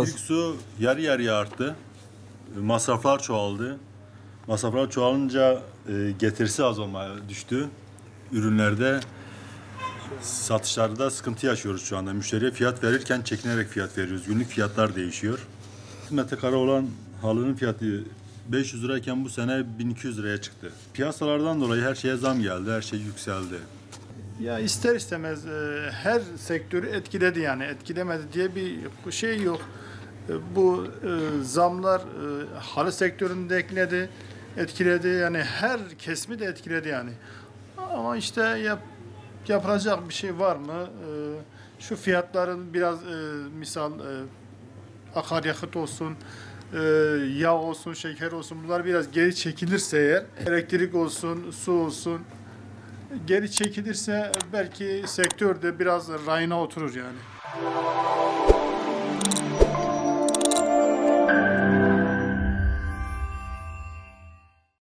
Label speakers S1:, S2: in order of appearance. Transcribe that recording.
S1: İlk su yarı yarıya arttı. Masraflar çoğaldı. Masraflar çoğalınca getirisi az olmaya düştü. Ürünlerde satışlarda sıkıntı yaşıyoruz şu anda. Müşteriye fiyat verirken çekinerek fiyat veriyoruz. Günlük fiyatlar değişiyor. Metrekare olan halının fiyatı 500 lirayken bu sene 1200 liraya çıktı. Piyasalardan dolayı her şeye zam geldi, her şey yükseldi.
S2: Ya ister istemez her sektörü etkiledi yani etkilemedi diye bir şey yok. Bu zamlar halı sektörünü de etkiledi yani her kesimi de etkiledi yani. Ama işte yapılacak bir şey var mı? Şu fiyatların biraz misal akaryakıt olsun, yağ olsun, şeker olsun bunlar biraz geri çekilirse eğer elektrik olsun, su olsun geri çekilirse belki sektör de biraz rayına oturur yani.